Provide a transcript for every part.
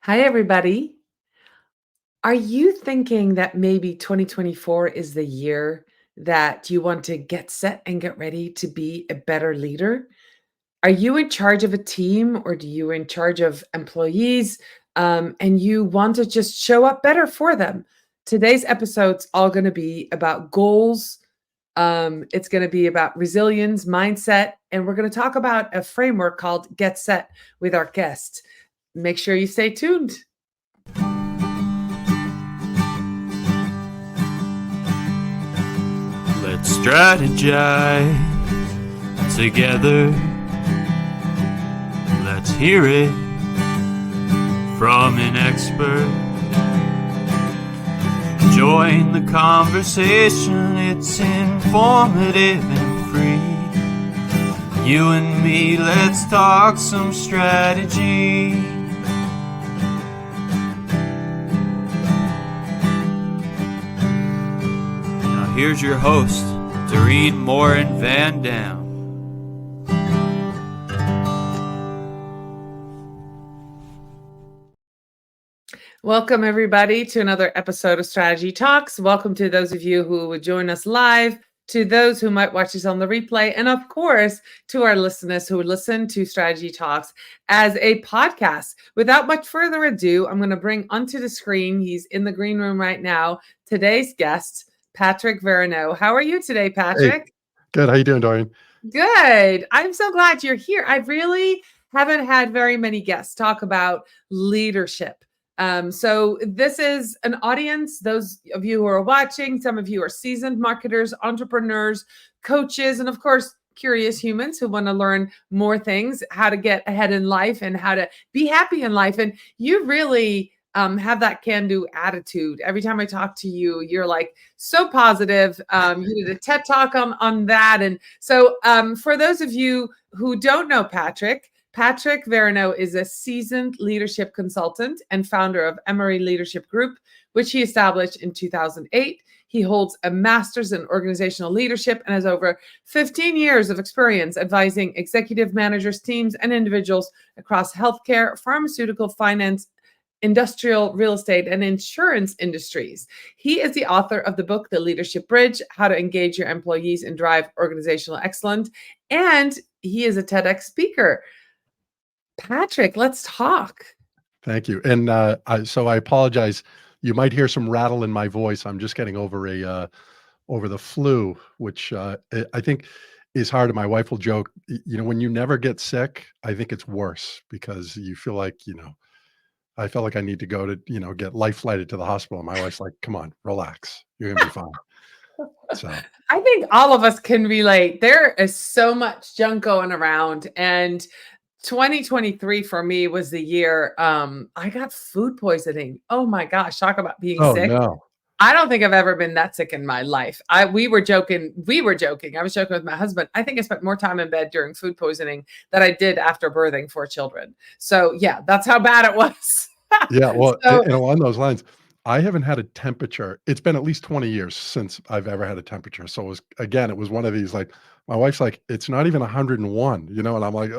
Hi, everybody. Are you thinking that maybe 2024 is the year that you want to get set and get ready to be a better leader? Are you in charge of a team or do you in charge of employees and you want to just show up better for them? Today's episode's all going to be about goals. It's going to be about resilience, mindset, and we're going to talk about a framework called Get Set with our guest. Make sure you stay tuned. Let's strategize together. Let's hear it from an expert. Join the conversation, it's informative and free. You and me, let's talk some strategy. Here's your host, Dorien Morin-van. Welcome, everybody, to another episode of Strategy Talks. Welcome to those of you who would join us live, to those who might watch us on the replay, and of course, to our listeners who listen to Strategy Talks as a podcast. Without much further ado, I'm going to bring onto the screen, he's in the green room right now, today's guest, Patrick Veroneau. How are you today, Patrick? Hey, good. How you doing, Dorien? Good. I'm so glad you're here. I really haven't had very many guests talk about leadership. So this is an audience, those of you who are watching, some of you are seasoned marketers, entrepreneurs, coaches, and of course, curious humans who want to learn more things, how to get ahead in life and how to be happy in life. And you really have that can-do attitude. Every time I talk to you, you're like so positive. You did a TED Talk on that. And so for those of you who don't know Patrick Veroneau is a seasoned leadership consultant and founder of Emery Leadership Group, which he established in 2008. He holds a master's in organizational leadership and has over 15 years of experience advising executive managers, teams, and individuals across healthcare, pharmaceutical, finance, industrial, real estate, and insurance industries. He is the author of the book, The Leadership Bridge, How to Engage Your Employees and Drive Organizational Excellence. And he is a TEDx speaker. Patrick, let's talk. Thank you. And so I apologize. You might hear some rattle in my voice. I'm just getting over the flu, which I think is hard. And my wife will joke, when you never get sick, I think it's worse because you feel like, I felt like I need to go to, get life flighted to the hospital. And my wife's like, come on, relax. You're going to be fine. So I think all of us can relate. There is so much junk going around. And 2023 for me was the year I got food poisoning. Oh my gosh, talk about being sick. No. I don't think I've ever been that sick in my life. We were joking. I was joking with my husband. I think I spent more time in bed during food poisoning than I did after birthing 4 children. So yeah, that's how bad it was. Yeah, well, and along those lines, I haven't had a temperature. It's been at least 20 years since I've ever had a temperature. So it was one of these, like, my wife's like, it's not even 101, and I'm like,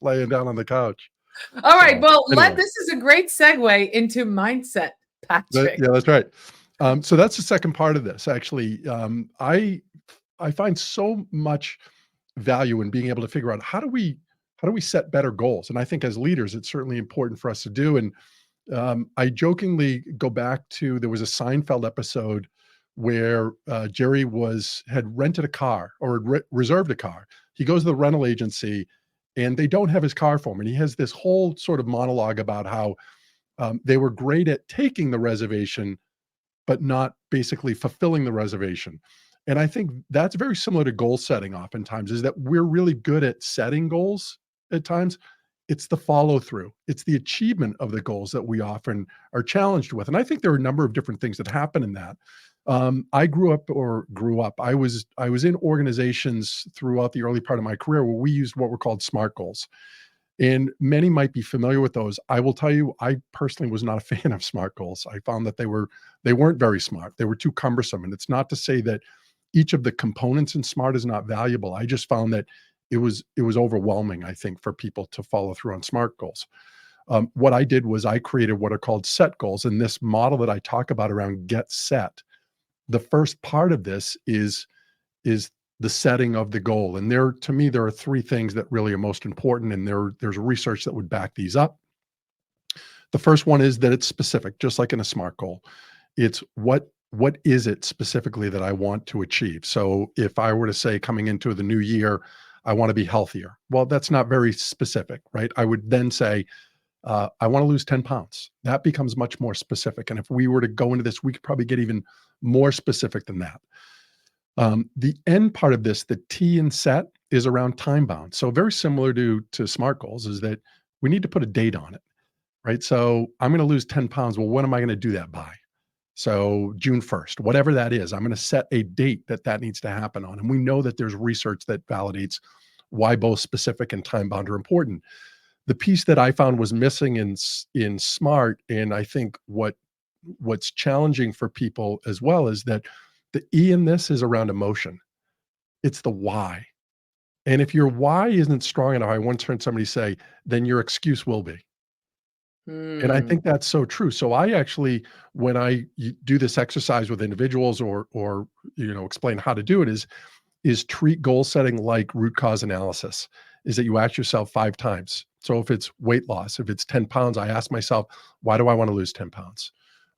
laying down on the couch. All right. Well, anyway. this is a great segue into mindset, Patrick. Yeah, that's right. So that's the second part of this. Actually, I find so much value in being able to figure out how do we set better goals. And I think as leaders, it's certainly important for us to do. And I jokingly go back to, there was a Seinfeld episode where Jerry had rented a car or reserved a car. He goes to the rental agency and they don't have his car for him. And he has this whole sort of monologue about how they were great at taking the reservation, but not basically fulfilling the reservation. And I think that's very similar to goal setting oftentimes, is that we're really good at setting goals at times. It's the follow through. It's the achievement of the goals that we often are challenged with. And I think there are a number of different things that happen in that. I grew up. I was in organizations throughout the early part of my career where we used what were called SMART goals. And many might be familiar with those. I will tell you, I personally was not a fan of SMART goals. I found that they weren't very smart. They were too cumbersome. And it's not to say that each of the components in SMART is not valuable. I just found that it was overwhelming, I think, for people to follow through on SMART goals. What I did was I created what are called set goals. And this model that I talk about around get set, the first part of this is the setting of the goal. And to me, there are three things that really are most important. And there's research that would back these up. The first one is that it's specific, just like in a SMART goal. It's what is it specifically that I want to achieve? So if I were to say coming into the new year, I want to be healthier. Well, that's not very specific, right? I would then say, I want to lose 10 pounds. That becomes much more specific. And if we were to go into this, we could probably get even more specific than that. The end part of this, the T in set, is around time bound. So very similar to SMART goals is that we need to put a date on it, right? So I'm going to lose 10 pounds. Well, when am I going to do that by? So June 1st, whatever that is, I'm going to set a date that needs to happen on. And we know that there's research that validates why both specific and time bound are important. The piece that I found was missing in SMART, and I think what's challenging for people as well, is that the E in this is around emotion. It's the why. And if your why isn't strong enough, I once heard somebody say, then your excuse will be. And I think that's so true. So I actually, when I do this exercise with individuals or explain how to do it, is treat goal setting like root cause analysis, is that you ask yourself 5 times. So if it's weight loss, if it's 10 pounds, I ask myself, why do I want to lose 10 pounds?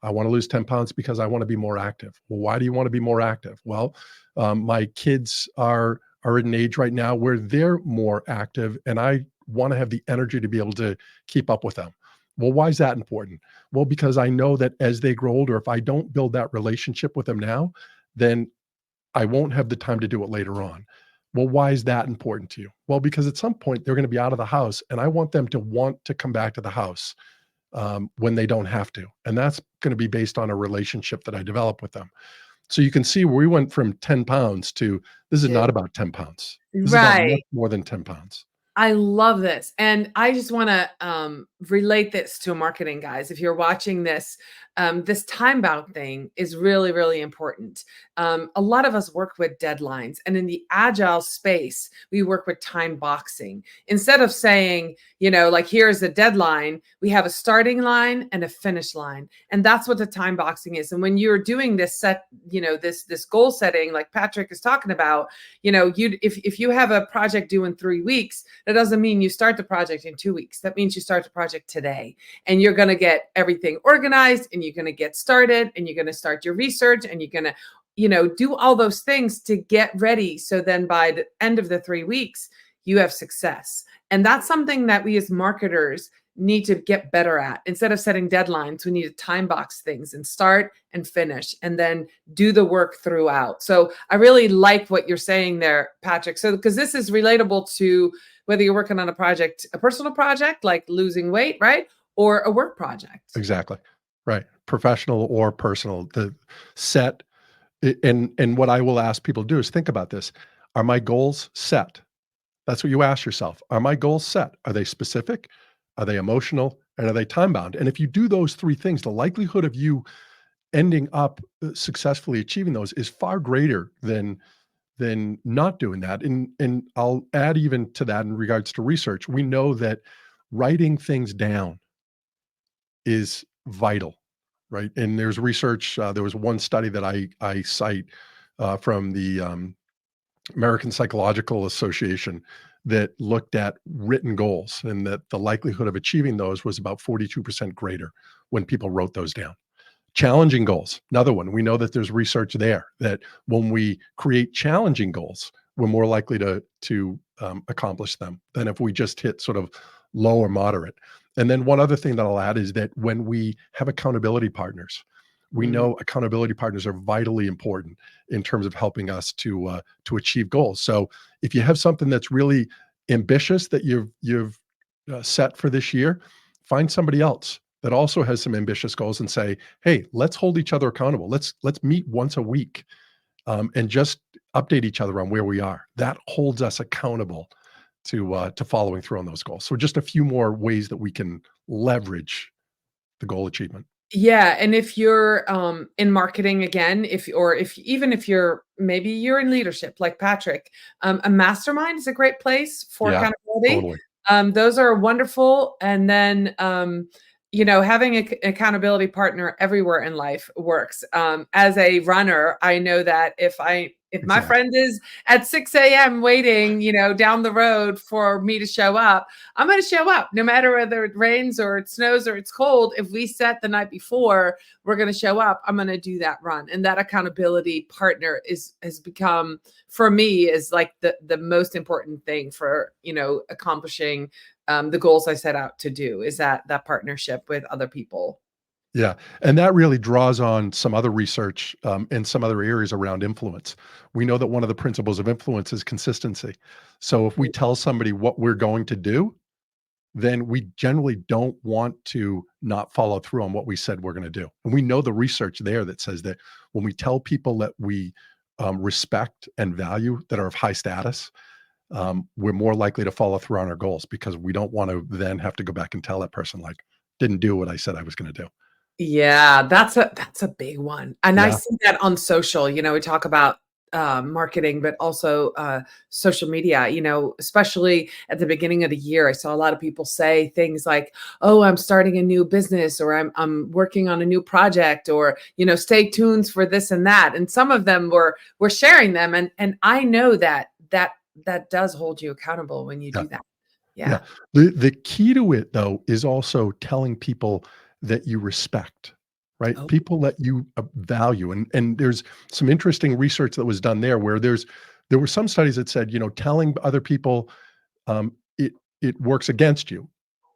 I want to lose 10 pounds because I want to be more active. Well, why do you want to be more active? Well, my kids are at an age right now where they're more active, and I want to have the energy to be able to keep up with them. Well, why is that important? Well, because I know that as they grow older, if I don't build that relationship with them now, then I won't have the time to do it later on. Well, why is that important to you? Well, because at some point they're going to be out of the house, and I want them to want to come back to the house when they don't have to. And that's going to be based on a relationship that I develop with them. So you can see where we went from 10 pounds to, this is not about 10 pounds. This is about much more than 10 pounds. I love this. And I just want to relate this to marketing guys. If you're watching this, this time bound thing is really, really important. A lot of us work with deadlines, and in the agile space, we work with time boxing. Instead of saying, like, here's the deadline, we have a starting line and a finish line. And that's what the time boxing is. And when you're doing this set, this goal setting, like Patrick is talking about, if you have a project due in 3 weeks, that doesn't mean you start the project in 2 weeks. That means you start the project today, and you're going to get everything organized, and you're going to get started, and you're going to start your research, and you're going to, do all those things to get ready. So then by the end of the 3 weeks, you have success. And that's something that we as marketers need to get better at. Instead of setting deadlines, we need to time box things and start and finish, and then do the work throughout. So I really like what you're saying there, Patrick. So, because this is relatable to whether you're working on a project, a personal project like losing weight, right? Or a work project. Exactly. Right. Professional or personal. The set. And what I will ask people to do is think about this. Are my goals set? That's what you ask yourself. Are my goals set? Are they specific? Are they emotional? And are they time bound? And if you do those 3 things, the likelihood of you ending up successfully achieving those is far greater than not doing that. And I'll add even to that in regards to research. We know that writing things down is vital. Right. And there's research. There was one study that I cite from the American Psychological Association that looked at written goals, and that the likelihood of achieving those was about 42% greater when people wrote those down. Challenging goals, another one. We know that there's research there that when we create challenging goals, we're more likely to accomplish them than if we just hit sort of low or moderate. And then one other thing that I'll add is that when we have accountability partners, we know accountability partners are vitally important in terms of helping us to achieve goals. So if you have something that's really ambitious that you've set for this year, find somebody else that also has some ambitious goals and say, hey, let's hold each other accountable. Let's meet once a week and just update each other on where we are. That holds us accountable to following through on those goals. So just a few more ways that we can leverage the goal achievement. Yeah. And if you're in marketing again, if you're maybe you're in leadership like Patrick, a mastermind is a great place for accountability. Totally. Those are wonderful. And then, having an accountability partner everywhere in life works. As a runner, I know that if my Exactly. friend is at 6 a.m. waiting, down the road for me to show up, I'm going to show up no matter whether it rains or it snows or it's cold. If we set the night before, we're going to show up. I'm going to do that run. And that accountability partner has become, for me, is like the most important thing for, accomplishing the goals I set out to do, is that partnership with other people. Yeah, and that really draws on some other research, in some other areas around influence. We know that one of the principles of influence is consistency. So if we tell somebody what we're going to do, then we generally don't want to not follow through on what we said we're going to do. And we know the research there that says that when we tell people that we respect and value, that are of high status, we're more likely to follow through on our goals, because we don't want to then have to go back and tell that person, like, didn't do what I said I was going to do. Yeah, that's a big one. And I Yeah. see that on social. We talk about marketing, but also social media, especially at the beginning of the year. I saw a lot of people say things like, "Oh, I'm starting a new business," or I'm working on a new project," or, "Stay tuned for this and that." And some of them were sharing them. And I know that does hold you accountable when you Yeah. do that. Yeah. Yeah. The key to it, though, is also telling people that you respect, right? Oh, People that you value. And there's some interesting research that was done there, where there were some studies that said, telling other people, it works against you.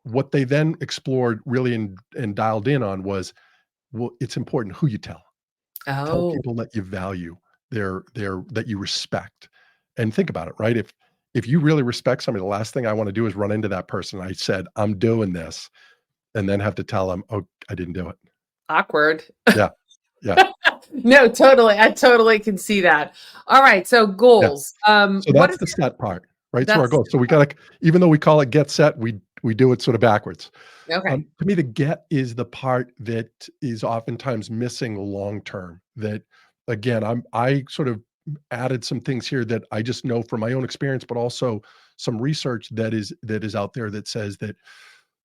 What they then explored really and dialed in on was, well, it's important who you tell. Tell oh, people that you value, their that you respect. And think about it, right? If you really respect somebody, the last thing I want to do is run into that person. I said, I'm doing this, and then have to tell them, oh, I didn't do it. awkward. Yeah. Yeah. No, totally. I totally can see that. All right. So Yeah. goals. So What that's is the set part, right? So our that's goal. So we gotta, even though we call it get set, we do it sort of backwards. okay. To me, the get is the part that is oftentimes missing long term. That, again, I sort of added some things here that I just know from my own experience, but also some research that is out there that says that,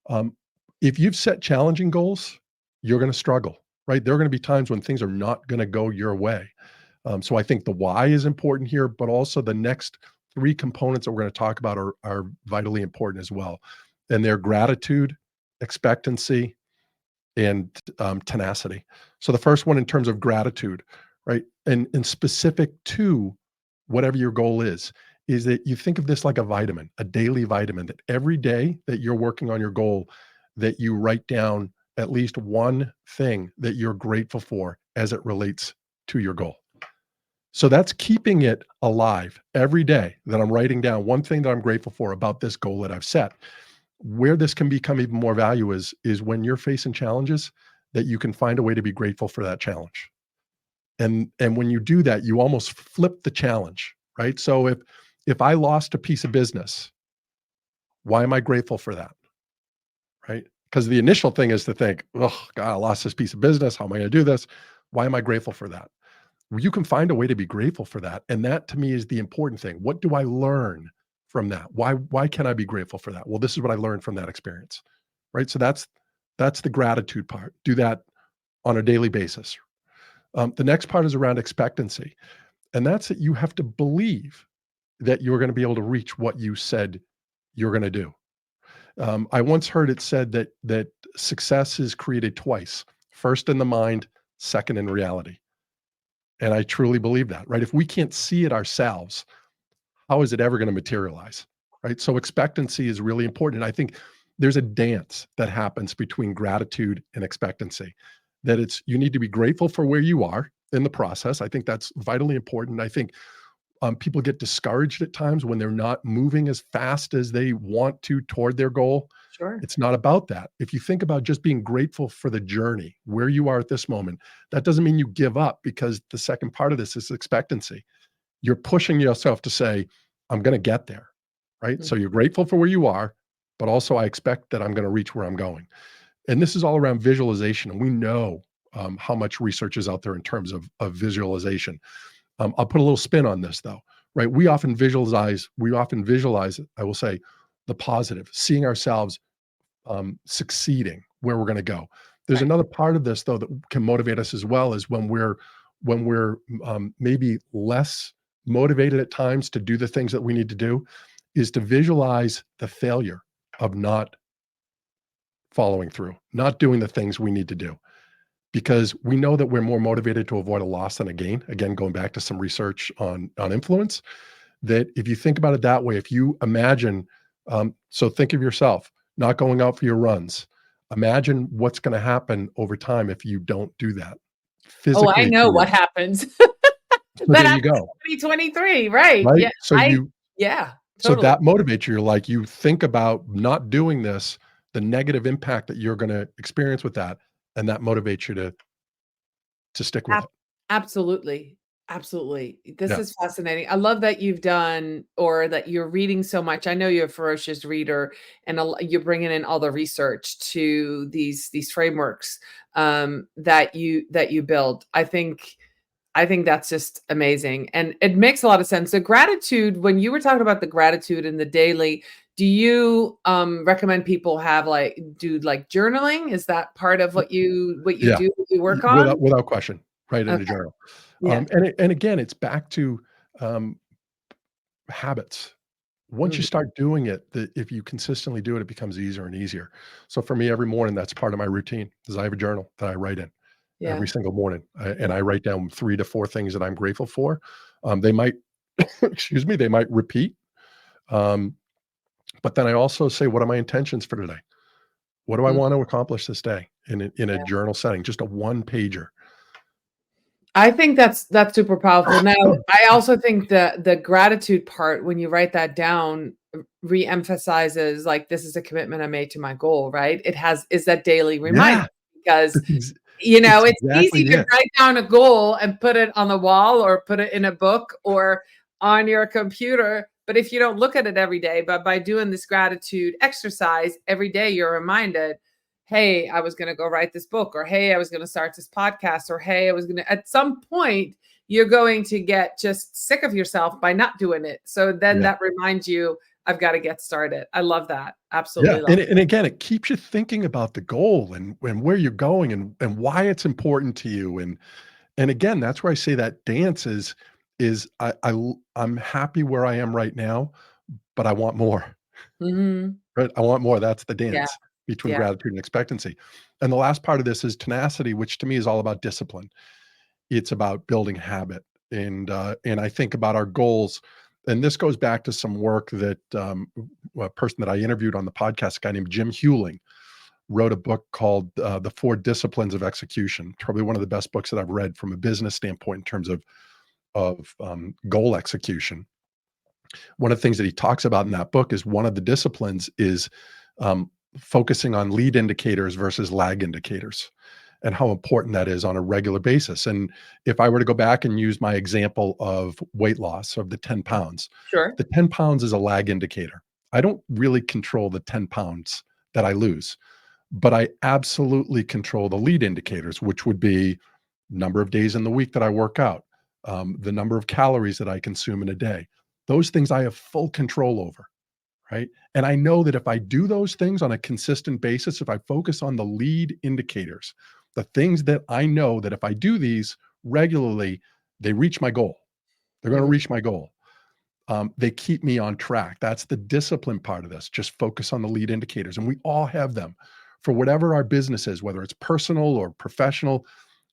um, if you've set challenging goals, you're going to struggle, right? There are going to be times when things are not going to go your way. So I think the why is important here, but also the next three components that we're going to talk about are vitally important as well. And they're gratitude, expectancy, and tenacity. So the first one, in terms of gratitude, right? And specific to whatever your goal is that you think of this like a vitamin, a daily vitamin, that every day that you're working on your goal, that you write down at least one thing that you're grateful for as it relates to your goal. So that's keeping it alive every day, that I'm writing down one thing that I'm grateful for about this goal that I've set. Where this can become even more value is when you're facing challenges, that you can find a way to be grateful for that challenge. And when you do that, you almost flip the challenge, right? So if I lost a piece of business, why am I grateful for that? Right? Because the initial thing is to think, oh God, I lost this piece of business. How am I going to do this? Why am I grateful for that? You can find a way to be grateful for that. And that, to me, is the important thing. What do I learn from that? Why can I be grateful for that? Well, this is what I learned from that experience. Right. So that's the gratitude part. Do that on a daily basis. The next part is around expectancy. And that's that you have to believe that you're going to be able to reach what you said you're going to do. I once heard it said that success is created twice: first in the mind, second in reality. And I truly believe that, right? If we can't see it ourselves, how is it ever going to materialize? Right. So expectancy is really important. And I think there's a dance that happens between gratitude and expectancy, that you need to be grateful for where you are in the process. I think that's vitally important. I think people get discouraged at times when they're not moving as fast as they want to toward their goal. Sure. It's not about that. If you think about just being grateful for the journey, where you are at this moment, that doesn't mean you give up, because the second part of this is expectancy. You're pushing yourself to say, I'm going to get there, right? So you're grateful for where you are, but also I expect that I'm going to reach where I'm going. And this is all around visualization. And we know how much research is out there in terms of visualization. I'll put a little spin on this, though, right? We often visualize, I will say, the positive, seeing ourselves succeeding where we're going to go. There's another part of this though that can motivate us as well, is when we're maybe less motivated at times to do the things that we need to do, is to visualize the failure of not following through, not doing the things we need to do. Because we know that we're more motivated to avoid a loss than a gain. Again, going back to some research on influence, that if you think about it that way, if you imagine, so think of yourself not going out for your runs. Imagine what's going to happen over time if you don't do that. Oh, I Physically. know what happens. So But there you go. 2023, right? Right? Yeah. So so Totally. that motivates you. You're like, you think about not doing this, the negative impact that you're going to experience with that, and that motivates you to stick with it. Absolutely. Absolutely. This Yeah. is fascinating. I love that you've done, or that you're reading so much. I know you're a ferocious reader, and you're bringing in all the research to these frameworks that you build. I think that's just amazing. And it makes a lot of sense. The gratitude, when you were talking about the gratitude in the daily, do you recommend people do journaling? Is that part of what you Yeah. do, what you work on? Without question, write in a Okay. journal. Yeah. And again, it's back to habits. Once you Mhm. start doing it, if you consistently do it, it becomes easier and easier. So for me, every morning, that's part of my routine, is I have a journal that I write in Yeah. every single morning. And I write down 3 to 4 things that I'm grateful for. They might, excuse me, they might repeat. Um, but then I also say, what are my intentions for today? What do I Mm. want to accomplish this day in a journal setting? Just a one pager. I think that's super powerful. Now, I also think the gratitude part, when you write that down, re-emphasizes, like, this is a commitment I made to my goal, right? Is that daily reminder, Yeah, because it's it's it's exactly easy to it. write down a goal and put it on the wall, or put it in a book, or on your computer. But if you don't look at it every day, but by doing this gratitude exercise every day, you're reminded, hey, I was going to go write this book, or hey, I was going to start this podcast, or hey, I was going to, at some point, you're going to get just sick of yourself by not doing it. So then Yeah. that reminds you, I've got to get started. I love that. Yeah, Absolutely love and again, it keeps you thinking about the goal and where you're going and why it's important to you, and again, that's where I say that dance is I'm happy where I am right now, but I want more, it. Hmm. right? I want more. That's the Yeah. dance between Yeah. gratitude and expectancy. And the last part of this is tenacity, which to me is all about discipline. It's about building habit, and I think about our goals, and this goes back to some work that a person that I interviewed on the podcast, a guy named Jim Hewling, wrote a book called The Four Disciplines of Execution. Probably one of the best books that I've read from a business standpoint in terms of goal execution. One of the things that he talks about in that book is one of the disciplines is focusing on lead indicators versus lag indicators, and how important that is on a regular basis. And if I were to go back and use my example of weight loss of the 10 pounds, Sure. the 10 pounds is a lag indicator. I don't really control the 10 pounds that I lose, but I absolutely control the lead indicators, which would be number of days in the week that I work out, the number of calories that I consume in a day. Those things I have full control over, right? And I know that if I do those things on a consistent basis, if I focus on the lead indicators, the things that I know that if I do these regularly, they reach my goal. They're going to Mhm. reach my goal. They keep me on track. That's the discipline part of this. Just focus on the lead indicators. And we all have them for whatever our business is, whether it's personal or professional.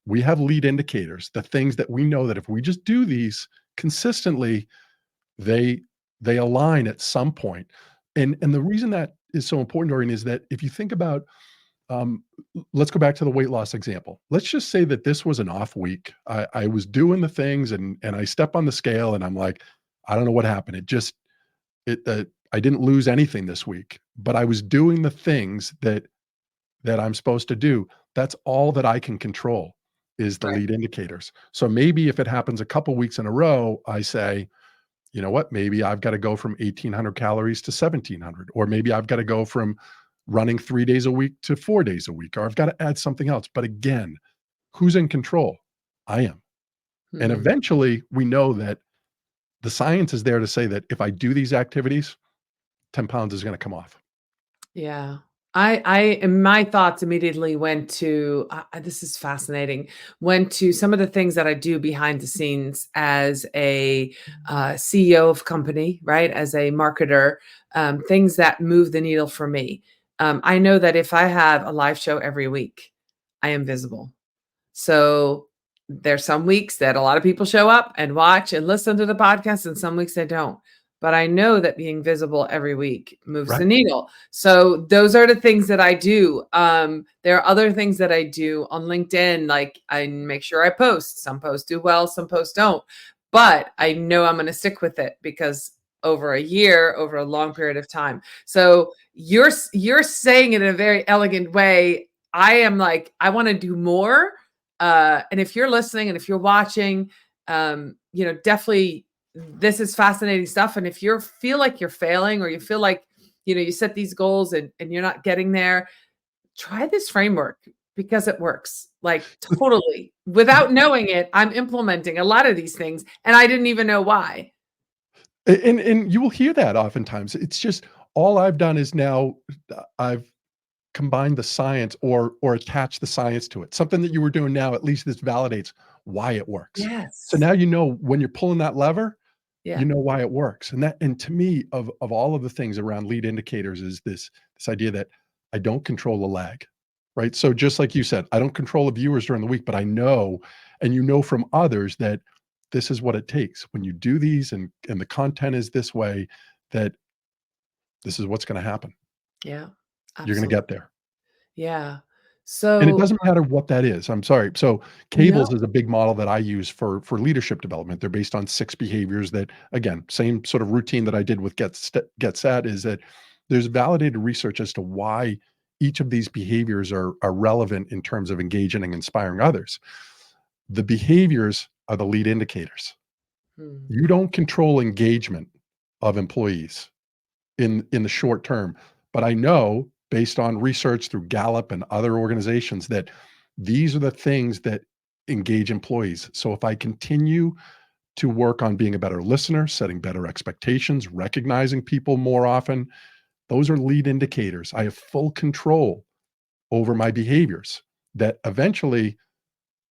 We have lead indicators, the things that we know that if we just do these consistently, they they align at some point. And the reason that is so important, Dorien, is that if you think about, um, let's go back to the weight loss example. Let's just say that this was an off week. I was doing the things and I step on the scale and I'm like, I don't know what happened. I didn't lose anything this week, but I was doing the things that I'm supposed to do. That's all that I can control, is the Right. lead indicators. So maybe if it happens a couple weeks in a row, I say, you know what, maybe I've got to go from 1,800 calories to 1,700, or maybe I've got to go from running 3 days a week to 4 days a week, or I've got to add something else. But again, who's in control? I am. And Mhm. eventually we know that the science is there to say that if I do these activities, 10 pounds is going to come off. Yeah. And my thoughts immediately went to, this is fascinating, went to some of the things that I do behind the scenes as a CEO of company, right? As a marketer, things that move the needle for me. I know that if I have a live show every week, I am visible. So there's some weeks that a lot of people show up and watch and listen to the podcast, and some weeks they don't. But I know that being visible every week moves the Right. needle. So those are the things that I do. There are other things that I do on LinkedIn. Like I make sure I post. Some posts do well, some posts don't. But I know I'm going to stick with it because over a year, over a long period of time. So you're saying it in a very elegant way. I am like, I want to do more. And if you're listening and if you're watching, definitely this is fascinating stuff. And if you feel like you're failing or you feel like, you set these goals and you're not getting there, try this framework because it works like totally. Without knowing it, I'm implementing a lot of these things and I didn't even know why. And you will hear that oftentimes. It's just all I've done is now I've combine the science or attach the science to it. Something that you were doing now, at least this validates why it works. Yes. So now when you're pulling that lever, Yeah. you know why it works. And to me, of all of the things around lead indicators is this idea that I don't control the lag, right? So just like you said, I don't control the viewers during the week, but I know, and from others that this is what it takes. When you do these and the content is this way, that this is what's going to happen. Yeah. You're going to get there. Yeah. And it So doesn't matter what that is. I'm sorry. So no, cables is a big model that I use for leadership development. They're based on 6 behaviors that, again, same sort of routine that I did with Get Set, is that there's validated research as to why each of these behaviors are relevant in terms of engaging and inspiring others. The behaviors are the lead indicators. You don't control engagement of employees in the short term, but I know based on research through Gallup and other organizations that these are the things that engage employees. So if I continue to work on being a better listener, setting better expectations, recognizing people more often, those are lead indicators. I have full control over my behaviors that eventually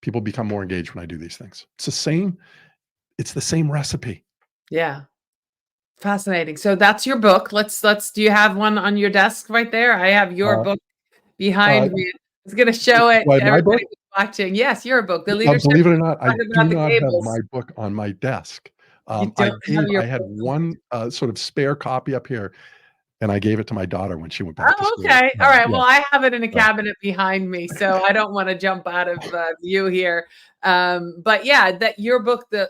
people become more engaged when I do these things. It's the same recipe. yeah. Fascinating. So that's your book. Do you have one on your desk right there? I have your book behind me. It's going to show it. Why, my book? Everybody watching. Yes, your book, The Leadership. Believe it or not, I Talk do about the not have cables. my book on my desk. You don't have your I had book. one sort of spare copy up here, and I gave it to my daughter when she went back to Oh, school. okay. All right. Yeah. Well, I have it in a cabinet behind me, so I don't want to jump out of view here. But yeah, that your book, the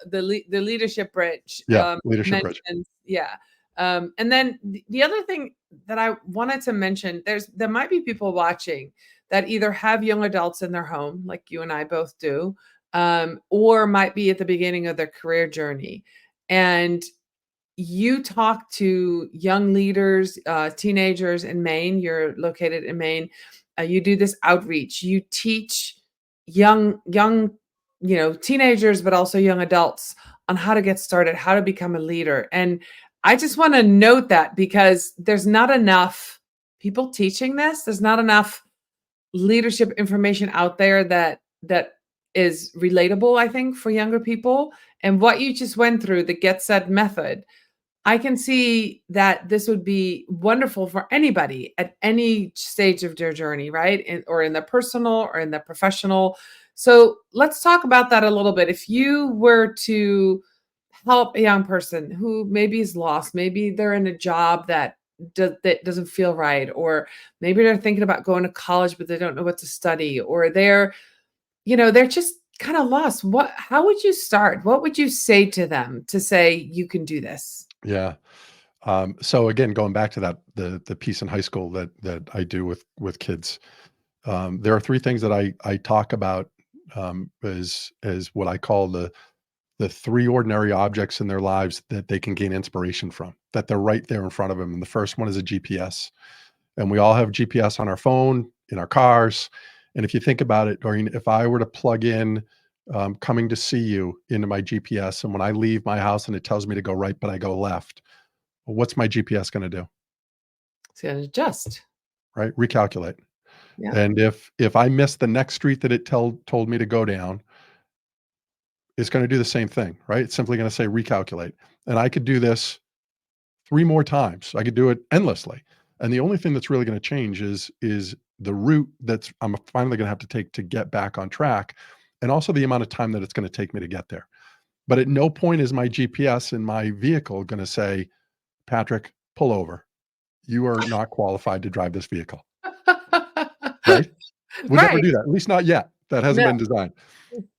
Leadership Bridge, Leadership Bridge. yeah. And then the other thing that I wanted to mention, there might be people watching that either have young adults in their home, like you and I both do, or might be at the beginning of their career journey. And you talk to young leaders, teenagers in Maine. You're located in Maine. You do this outreach. You teach young, teenagers, but also young adults on how to get started, how to become a leader. And I just want to note that because there's not enough people teaching this. There's not enough leadership information out there that is relatable, I think, for younger people. And what you just went through, the Get Set method, I can see that this would be wonderful for anybody at any stage of their journey, right? Or in the personal or in the professional. So let's talk about that a little bit. If you were to help a young person who maybe is lost, maybe they're in a job that doesn't feel right, or maybe they're thinking about going to college, but they don't know what to study, or they're just kind of lost. How would you start? What would you say to them to say, you can do this? Yeah. So again, going back to that, the piece in high school that I do with kids, there are 3 things that I talk about as what I call the 3 ordinary objects in their lives that they can gain inspiration from, that they're right there in front of them. And the first one is a GPS. And we all have GPS on our phone, in our cars. And if you think about it, Dorien, if I were to plug in coming to see you into my GPS, and when I leave my house and it tells me to go right, but I go left, well, what's my GPS going to do? It's going to adjust. right? Recalculate. Yeah. And if I miss the next street that it told me to go down, it's going to do the same thing, right? It's simply going to say recalculate. And I could do this 3 more times. I could do it endlessly. And the only thing that's really going to change is the route that I'm finally going to have to take to get back on track, and also the amount of time that it's going to take me to get there. But at no point is my GPS in my vehicle going to say, Patrick, pull over. You are not qualified to drive this vehicle. Right? We'll never do that. At least not yet. That hasn't been designed.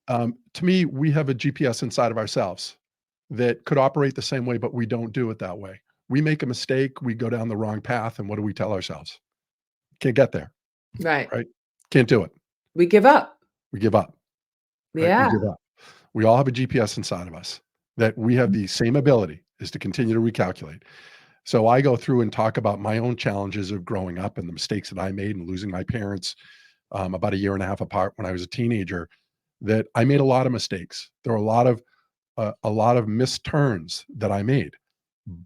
To me, we have a GPS inside of ourselves that could operate the same way, but we don't do it that way. We make a mistake, we go down the wrong path, and what do we tell ourselves? Can't get there. Right. Right? Can't do it. We give up. We give up. Right? Yeah. We give up. We all have a GPS inside of us that we have the same ability is to continue to recalculate. So I go through and talk about my own challenges of growing up and the mistakes that I made and losing my parents about 1.5 years apart when I was a teenager, that I made a lot of mistakes. There were a lot of missed turns that I made,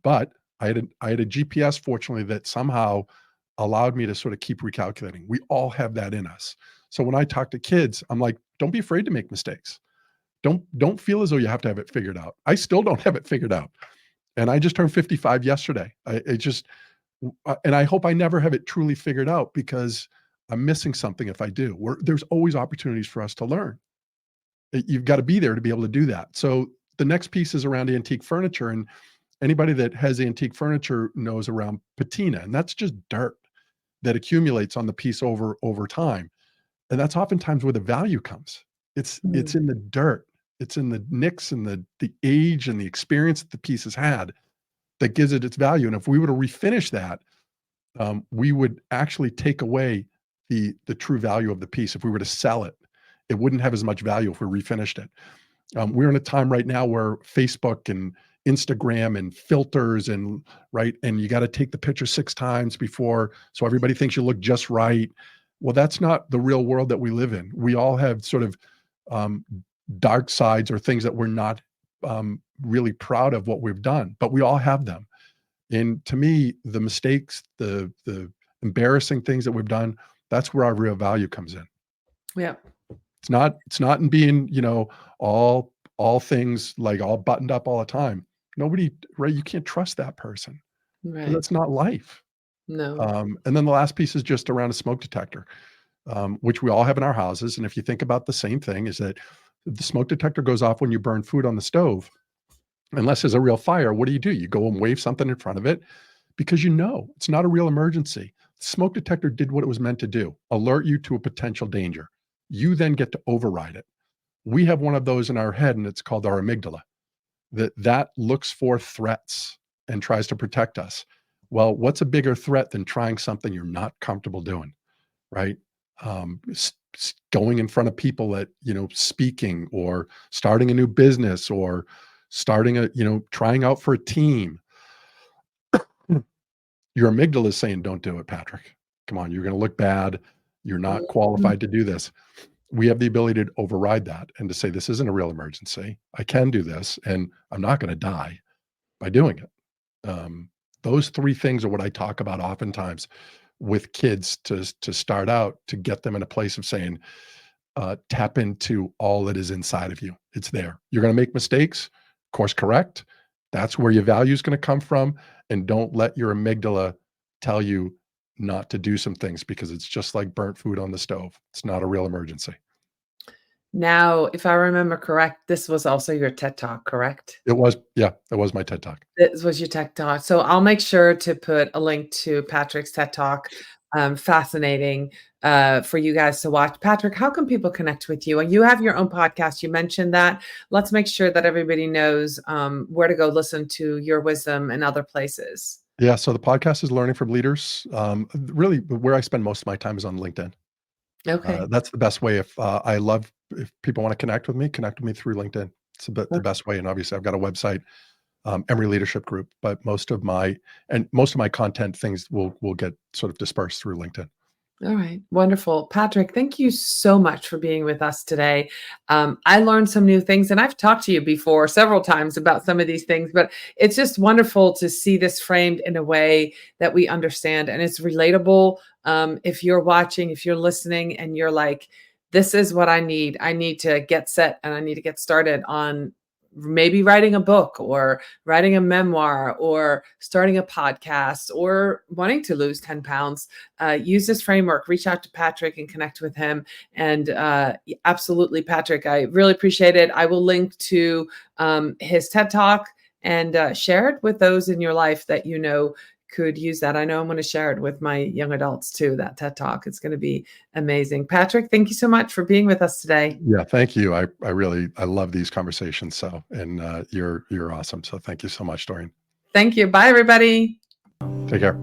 but I had a GPS, fortunately, that somehow allowed me to sort of keep recalculating. We all have that in us. So when I talk to kids, I'm like, don't be afraid to make mistakes. Don't feel as though you have to have it figured out. I still don't have it figured out. And I just turned 55 yesterday. And I hope I never have it truly figured out, because I'm missing something if I do. There's always opportunities for us to learn. You've got to be there to be able to do that. So the next piece is around antique furniture, and anybody that has antique furniture knows around patina, and that's just dirt that accumulates on the piece over time. And that's oftentimes where the value comes. It's in the dirt. It's in the nicks and the age and the experience that the piece has had that gives it its value. And if we were to refinish that, we would actually take away the true value of the piece. If we were to sell it, it wouldn't have as much value if we refinished it. We're in a time right now where Facebook and Instagram and filters and you got to take the picture 6 times before, so everybody thinks you look just right. Well, that's not the real world that we live in. We all have sort of dark sides or things that we're not really proud of what we've done, but we all have them. And to me, the mistakes, the embarrassing things that we've done, that's where our real value comes in. Yeah. It's not in being, all things like all buttoned up all the time. Nobody, right? You can't trust that person. Right. That's not life. No. And then the last piece is just around a smoke detector, which we all have in our houses. And if you think about the same thing, is that the smoke detector goes off when you burn food on the stove. Unless there's a real fire, what do? You go and wave something in front of it because it's not a real emergency. The smoke detector did what it was meant to do, alert you to a potential danger. You then get to override it. We have one of those in our head, and it's called our amygdala, that looks for threats and tries to protect us. Well, what's a bigger threat than trying something you're not comfortable doing, right? Going in front of people at, speaking, or starting a new business, or starting trying out for a team. Your amygdala is saying, don't do it, Patrick. Come on, you're going to look bad. You're not qualified to do this. We have the ability to override that and to say, this isn't a real emergency. I can do this, and I'm not going to die by doing it. Those 3 things are what I talk about oftentimes with kids to start out, to get them in a place of saying, tap into all that is inside of you. It's there. You're going to make mistakes, course correct. That's where your value is going to come from. And don't let your amygdala tell you not to do some things, because it's just like burnt food on the stove. It's not a real emergency. Now, if I remember correct, this was also your TED Talk, correct? It was. Yeah, it was my TED Talk. This was your TED Talk. So I'll make sure to put a link to Patrick's TED Talk. Fascinating for you guys to watch. Patrick, how can people connect with you? And you have your own podcast. You mentioned that. Let's make sure that everybody knows where to go listen to your wisdom and other places. Yeah. So the podcast is Learning from Leaders. Really, where I spend most of my time is on LinkedIn. Okay. That's the best way. If people want to connect with me through LinkedIn. It's the best way. And obviously I've got a website, Emery Leadership Group, but most of my content things will get sort of dispersed through LinkedIn. All right. Wonderful. Patrick, thank you so much for being with us today. I learned some new things, and I've talked to you before several times about some of these things, but it's just wonderful to see this framed in a way that we understand and it's relatable. If you're watching, if you're listening, and you're like, this is what I need to get set and I need to get started on maybe writing a book or writing a memoir or starting a podcast or wanting to lose 10 pounds, use this framework, reach out to Patrick and connect with him. And absolutely, Patrick, I really appreciate it. I will link to his TED Talk and share it with those in your life that you know could use that. I know I'm going to share it with my young adults too, that TED Talk. It's going to be amazing. Patrick, thank you so much for being with us today. Yeah, thank you. I love these conversations. So, and you're awesome. So thank you so much, Dorien. Thank you. Bye, everybody. Take care.